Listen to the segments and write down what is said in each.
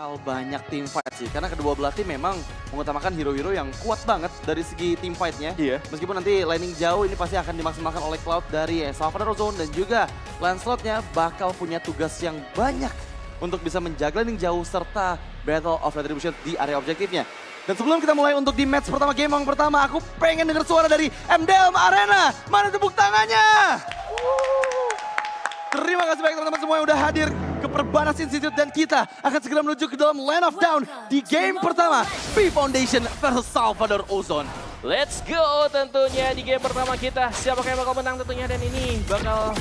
bakal banyak team fight sih. Karena kedua belah tim memang mengutamakan hero-hero yang kuat banget dari segi team fight-nya. Iya. Meskipun nanti laning jauh ini pasti akan dimaksimalkan oleh Cloud dari Salvador Ozone dan juga Lancelot-nya bakal punya tugas yang banyak untuk bisa menjaga laning jauh serta Battle of Retribution di area objektifnya. Dan sebelum kita mulai untuk di match pertama, game yang pertama, aku pengen dengar suara dari MDM Arena. Mana tepuk tangannya? Terima kasih banyak teman-teman semua yang udah hadir ke Perbanas Institute dan kita akan segera menuju ke dalam Land of Down di game pertama B Foundation versus Salvador Ozone. Let's go tentunya di game pertama kita. Siapakah yang bakal menang tentunya, dan ini bakal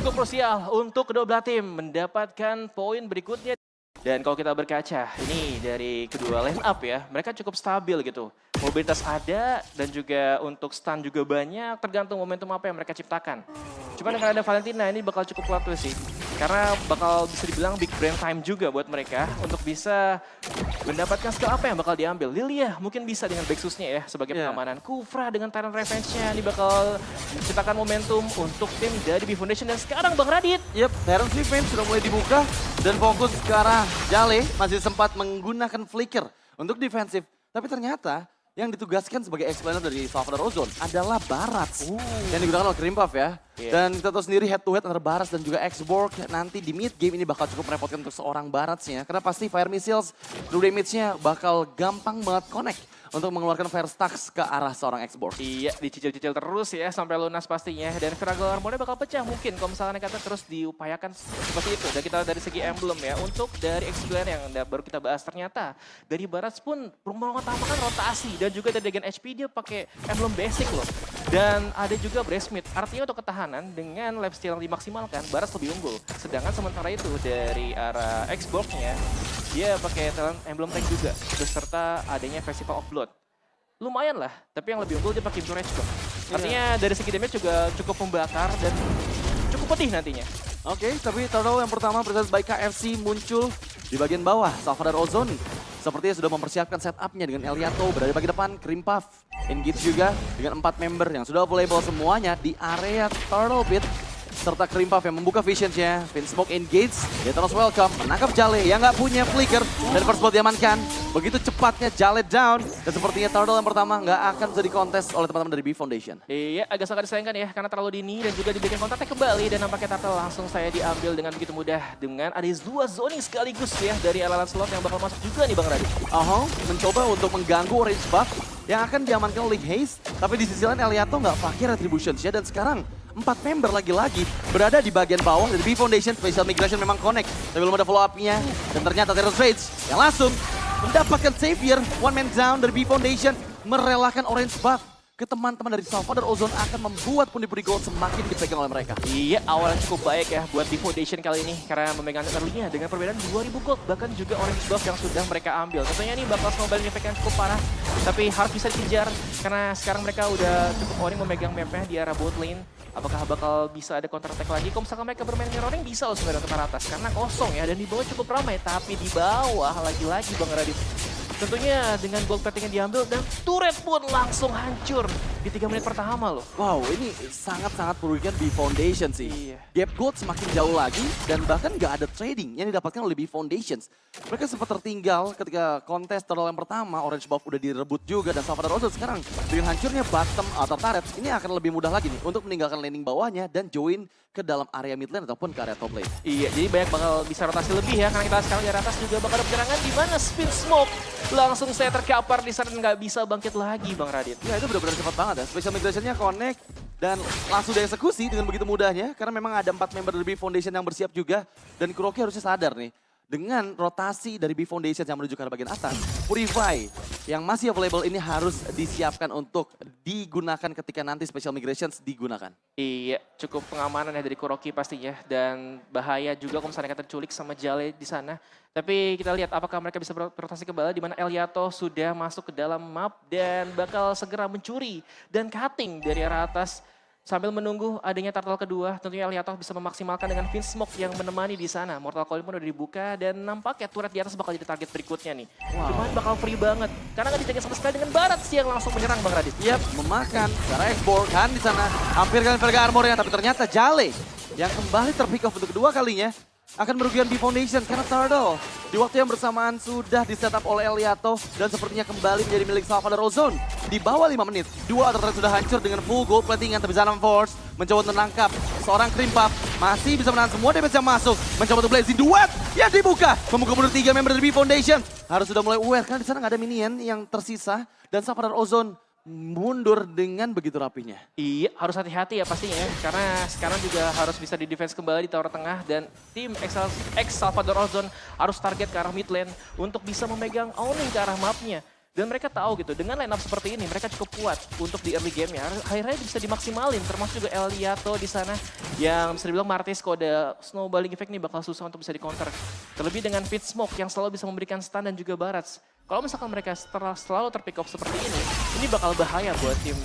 cukup krusial untuk kedua belah tim mendapatkan poin berikutnya. Dan kalau kita berkaca ini dari kedua line up ya, mereka cukup stabil gitu. Mobilitas ada dan juga untuk stun juga banyak, tergantung momentum apa yang mereka ciptakan. Cuma dengan ada Valentina ini bakal cukup plot twist sih. Karena bakal bisa dibilang big brain time juga buat mereka untuk bisa mendapatkan skill apa yang bakal diambil. Lilia mungkin bisa dengan Bexusnya ya sebagai pengamanan. Kufra dengan Tyrant Revenge-nya ini bakal menciptakan momentum untuk tim dari B Foundation. Dan sekarang Bang Radit. Yep, Tyrant Revenge sudah mulai dibuka dan fokus ke arah Jale masih sempat menggunakan flicker untuk defensif. Tapi ternyata yang ditugaskan sebagai explainer dari Salvador Ozone adalah Barats yang digunakan oleh Krimpaf ya. Dan kita tahu sendiri head to head antara Barats dan juga X-Borg nanti di mid game ini bakal cukup merepotkan untuk seorang Baratsnya. Karena pasti Fire Missiles, true damage-nya bakal gampang banget connect untuk mengeluarkan Fire Stacks ke arah seorang X-Borg. Iya, dicicil-cicil terus ya sampai lunas pastinya. Dan Struggle Armor-nya bakal pecah mungkin kalau misalnya kata terus diupayakan seperti itu. Dan kita dari segi emblem ya, untuk dari X-Blend yang baru kita bahas, ternyata dari Barats pun mengutamakan rotasi. Dan juga dari Gen HP dia pakai emblem basic loh. Dan ada juga Breastmate, artinya untuk ketahanan dengan lifesteal yang dimaksimalkan, Barats lebih unggul. Sedangkan sementara itu dari arah X-Borg-nya, dia pakai talent emblem tank juga, beserta adanya Festival of Blood. Lumayan lah, tapi yang lebih unggul dia pakai Courage kok. Artinya dari segi damage juga cukup membakar dan cukup pedih nantinya. Oke, tapi turtle yang pertama presence by KFC muncul di bagian bawah. Salvador Ozone sepertinya sudah mempersiapkan setupnya dengan Eliato berada di bagian depan. Krimpaf engage juga dengan 4 member yang sudah available semuanya di area Turtle Pit. Serta Krimpaf yang membuka vision-nya. Finsmoke engage, Yetanos welcome, menangkap Jale yang nggak punya flicker. Dan first blood diamankan. Begitu cepatnya Jale down. Dan sepertinya Turtle yang pertama nggak akan bisa dikontes oleh teman-teman dari B Foundation. Iya, agak sangat disayangkan ya, karena terlalu dini dan juga dibikin kontaknya kembali. Dan nampaknya Turtle langsung saya diambil dengan begitu mudah. Dengan ada 2 zoning sekaligus ya dari ala slot yang bakal masuk juga nih Bang Radit. Mencoba untuk mengganggu orange buff yang akan diamankan oleh Haze. Tapi di sisi lain Eliato nggak pakai retributions-nya dan sekarang 4 member lagi-lagi berada di bagian bawah dari B Foundation. Special Migration memang connect, tapi belum ada follow up-nya. Dan ternyata Terror Rage yang langsung mendapatkan Savior. One man down dari B Foundation, merelakan orange buff ke teman-teman dari Salvador Ozone akan membuat pundi-pundi gold semakin dipegang oleh mereka. Iya, awalnya cukup baik ya buat B Foundation kali ini karena memegang early-nya dengan perbedaan 2000 gold, bahkan juga orange buff yang sudah mereka ambil. Tentunya ini bakal snowball yang cukup parah, tapi harus bisa dikejar karena sekarang mereka udah cukup owning memegang map-nya di arah bot lane. Apakah bakal bisa ada counter attack lagi? Kalau misalkan mereka bermain mirroring bisa loh sebenarnya untuk atas karena kosong ya, dan di bawah cukup ramai, tapi di bawah lagi-lagi Bang Radit. Tentunya dengan gold plating yang diambil dan turret pun langsung hancur di 3 menit pertama loh. Wow, ini sangat-sangat merugikan B Foundation sih. Iya. Gap gold semakin jauh lagi dan bahkan nggak ada trading yang didapatkan oleh B Foundations. Mereka sempat tertinggal ketika kontes turtle yang pertama, orange buff udah direbut juga dan Salvador Ozone sekarang dengan hancurnya bottom atau turret, ini akan lebih mudah lagi nih untuk meninggalkan laning bawahnya dan join ke dalam area mid lane ataupun ke area top lane. Iya, jadi banyak bakal bisa rotasi lebih ya, karena kita sekarang di atas juga bakal ada penyerangan di mana Spin Smoke langsung saya terkapar di sana, nggak bisa bangkit lagi Bang Radit. Ya itu benar-benar cepat banget ya, special migration-nya connect dan langsung dieksekusi dengan begitu mudahnya karena memang ada 4 member dari B Foundation yang bersiap juga dan Kuroki harusnya sadar nih. Dengan rotasi dari B Foundation yang menuju ke arah bagian atas, Purify yang masih available ini harus disiapkan untuk digunakan ketika nanti Special Migrations digunakan. Iya, cukup pengamanan ya dari Kuroki pastinya, dan bahaya juga kalau misalnya kita terculik sama Jale di sana. Tapi kita lihat apakah mereka bisa berotasi kembali di mana Eliato sudah masuk ke dalam map dan bakal segera mencuri dan cutting dari arah atas. Sambil menunggu adanya turtle kedua, tentunya Eliato bisa memaksimalkan dengan Finsmoke yang menemani di sana. Mortal Coil pun udah dibuka dan nampaknya turret di atas bakal jadi target berikutnya nih. Cuman bakal free banget, karena nggak dijaga sama sekali dengan Barats yang langsung menyerang Bang Radit. Yap, memakan cara X-Borg kan di sana. Hampir kan Verga Armor-nya, tapi ternyata Jale yang kembali terpick off untuk kedua kalinya. akan merugikan B Foundation karena Turtle di waktu yang bersamaan sudah di-setup oleh Elyato dan sepertinya kembali menjadi milik Salvador Ozone. Di bawah 5 menit, dua turret sudah hancur dengan full gold platingan, tapi Zanam Force mencoba untuk menangkap seorang Krimpaf, masih bisa menahan semua damage yang masuk, mencoba untuk blazing duet yang dibuka, memukul mundur 3 member dari B Foundation. Harus sudah mulai aware karena di sana nggak ada minion yang tersisa dan Salvador Ozone mundur dengan begitu rapinya. Iya, harus hati-hati ya pastinya ya. Karena sekarang juga harus bisa di-defense kembali di tower tengah. Dan tim X Salvador Ozone harus target ke arah mid lane untuk bisa memegang owning ke arah mapnya. Dan mereka tahu gitu, dengan line up seperti ini mereka cukup kuat untuk di early game ya. Akhirnya bisa dimaksimalin, termasuk juga Elyato di sana. Yang bisa dibilang Martis kalau ada snowballing effect nih bakal susah untuk bisa di-counter. Terlebih dengan Pit Smoke yang selalu bisa memberikan stun dan juga barats. Kalau misalkan mereka selalu terpick off seperti ini bakal bahaya buat tim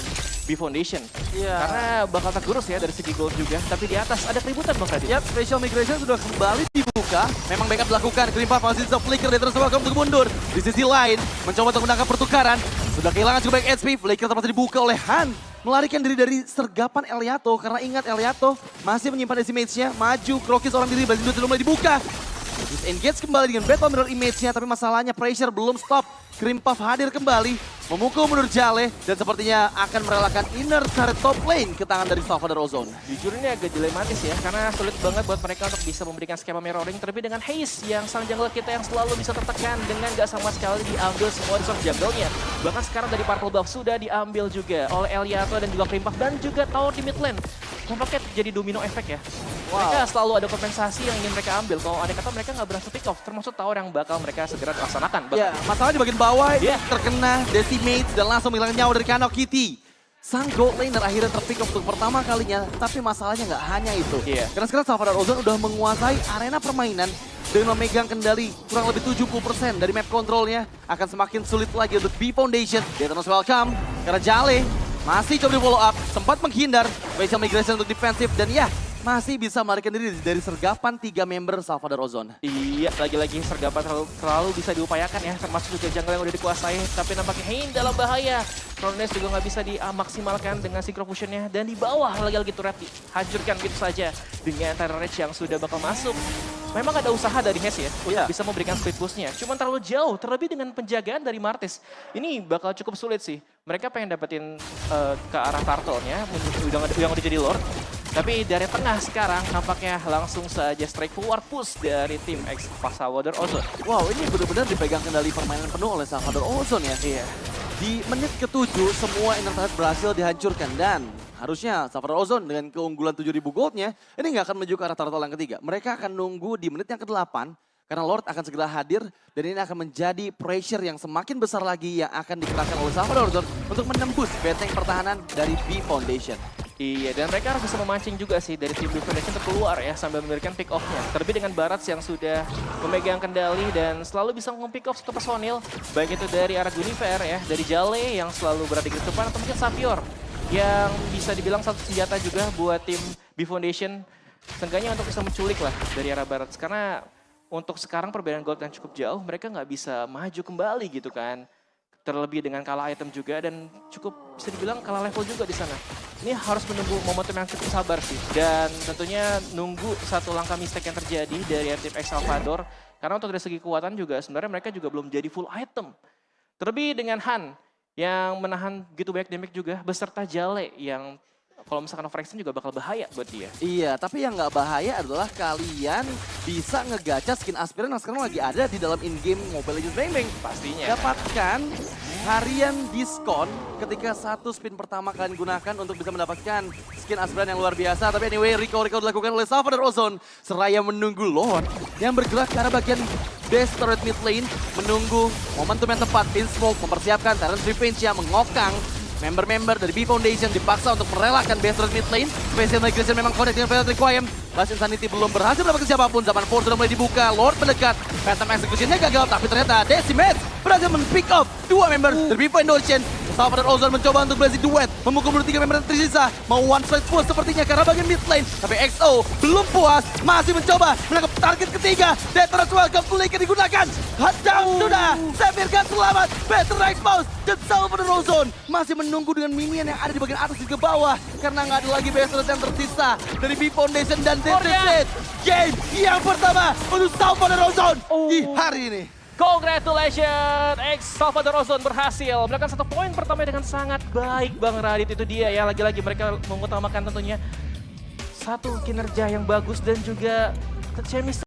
B Foundation. Iya. Karena bakal tergerus ya dari segi gold juga. Tapi di atas ada keributan Bang Radit. Yap, Special Migration sudah kembali dibuka. Memang backup dilakukan. Krimpaf masih bisa flicker, dia terus welcome untuk mundur. Di sisi lain, mencoba untuk menangkap pertukaran. Sudah kehilangan cukup banyak HP. Flicker terpaksa dibuka oleh Han. Melarikan diri dari sergapan Elyato. Karena ingat Elyato masih menyimpan decimate-nya. Maju, krokis orang diri. Blazing Dude sudah mulai dibuka. Disengage kembali dengan Battle Mirror image-nya, tapi masalahnya pressure belum stop. Krimpaf hadir kembali, memukul mundur Jale, dan sepertinya akan merelakan inner turret top lane ke tangan dari Salvador Ozone. Jujur ini agak dilematis ya, karena sulit banget buat mereka untuk bisa memberikan skema mirroring. Terlebih dengan Haze yang sang jungle kita yang selalu bisa tertekan dengan gak sama sekali diambil semua resource jungle-nya. Bahkan sekarang dari Purple Buff sudah diambil juga oleh Elyato dan juga Krimpaf dan juga tower di mid lane. Nampaknya jadi domino efek ya. Mereka selalu ada kompensasi yang ingin mereka ambil. Kalau ada kata mereka nggak berhasil pick off, termasuk tower yang bakal mereka segera laksanakan. Ya, masalah di bagian bawah terkena decimate dan langsung menghilangkan nyawa dari Kano Kitty. Sang gold laner akhirnya terpick off untuk pertama kalinya, tapi masalahnya nggak hanya itu. Karena sekarang Salvador Ozone udah menguasai arena permainan dengan memegang kendali kurang lebih 70% dari map controlnya. Akan semakin sulit lagi untuk B Foundation. Dia terus welcome karena Jale masih coba di follow up, sempat menghindar, special migration untuk defensif dan ya masih bisa melarikan diri dari sergapan 3 member Salvador Ozone. Iya, lagi-lagi sergapan terlalu bisa diupayakan ya, termasuk juga jungle yang udah dikuasai. Tapi nampaknya Hein dalam bahaya. Krones juga nggak bisa dimaksimalkan dengan synchro fusionnya. Dan di bawah lagi-lagi turret dihancurkan gitu saja dengan Terror Rage yang sudah bakal masuk. Memang ada usaha dari Hes ya, untuk bisa memberikan speed push-nya. Cuman terlalu jauh, terlebih dengan penjagaan dari Martis. Ini bakal cukup sulit sih. Mereka pengen dapetin ke arah turtle-nya, yang udah jadi Lord. Tapi dari tengah sekarang nampaknya langsung saja strike forward push dari tim X Salvador Ozone. Wow, ini benar-benar dipegang kendali permainan penuh oleh Salvador Ozone ya. Iya. Di menit ke-7 semua inner turret berhasil dihancurkan dan harusnya Salvador Ozone dengan keunggulan 7.000 goldnya ini nggak akan menuju ke arah turtle yang ketiga. Mereka akan nunggu di menit yang ke-8 karena Lord akan segera hadir dan ini akan menjadi pressure yang semakin besar lagi yang akan dikerahkan oleh Salvador Ozone untuk menembus benteng pertahanan dari B Foundation. Iya, dan mereka harus bisa memancing juga sih dari tim B Foundation untuk keluar ya sambil memberikan pick off-nya. Terlebih dengan Barats yang sudah memegang kendali dan selalu bisa nge-pick off satu personil. Baik itu dari arah Guinevere ya, dari Jale yang selalu berada di depan atau mungkin Savior yang bisa dibilang satu senjata juga buat tim B Foundation. Seenggaknya untuk bisa menculik lah dari arah Barats. Karena untuk sekarang perbedaan gold yang cukup jauh, mereka nggak bisa maju kembali gitu kan. Terlebih dengan kalah item juga dan cukup bisa dibilang kalah level juga di sana. Ini harus menunggu momentum yang cukup sabar sih. Dan tentunya nunggu satu langkah mistake yang terjadi dari tim X Salvador. Karena untuk dari segi kekuatan juga sebenarnya mereka juga belum jadi full item. Terlebih dengan Han yang menahan gitu banyak damage juga beserta Jale yang kalau misalkan overextend juga bakal bahaya buat dia. Iya, tapi yang nggak bahaya adalah kalian bisa ngegacha skin aspiran yang sekarang lagi ada di dalam in-game Mobile Legends Bang Bang. Pastinya. Dapatkan harian diskon ketika satu spin pertama kalian gunakan untuk bisa mendapatkan skin aspiran yang luar biasa. Tapi anyway, recall dilakukan oleh Salvador Ozone. Seraya menunggu Lord yang bergerak ke arah bagian base turret mid lane. Menunggu momentum yang tepat. Pin Smoke mempersiapkan Tyrant Revenge yang mengokang member-member dari B Foundation dipaksa untuk merelakan base turret mid lane. Special Migration memang connect dengan Velvet Requiem. Last Insanity belum berhasil mendapatkan siapapun. Zaman Force sudah mulai dibuka. Lord mendekat. Phantom Execution-nya gagal. Tapi ternyata Decimate berhasil men-pick off 2 member dari B Foundation. Salvador Ozone mencoba untuk blazing duet. Memukul mundur 3 member yang tersisa. Mau one strike push sepertinya karena bagian mid lane. Tapi XO belum puas. Masih mencoba menangkap target ketiga. Death Welcome Flicker digunakan. Hadang sudah. Sevirkan selamat. Better expose. Dan Salvador Ozone masih menunggu dengan minion yang ada di bagian atas juga bawah. Karena nggak ada lagi BSRS yang tersisa dari B Foundation dan Dead. Game yang pertama untuk Salvador Ozone di hari ini. Congratulations, X Salvador Ozone berhasil melakukan 1 poin pertama dengan sangat baik, Bang Radit. Itu dia ya, lagi-lagi mereka mengutamakan tentunya satu kinerja yang bagus dan juga chemistry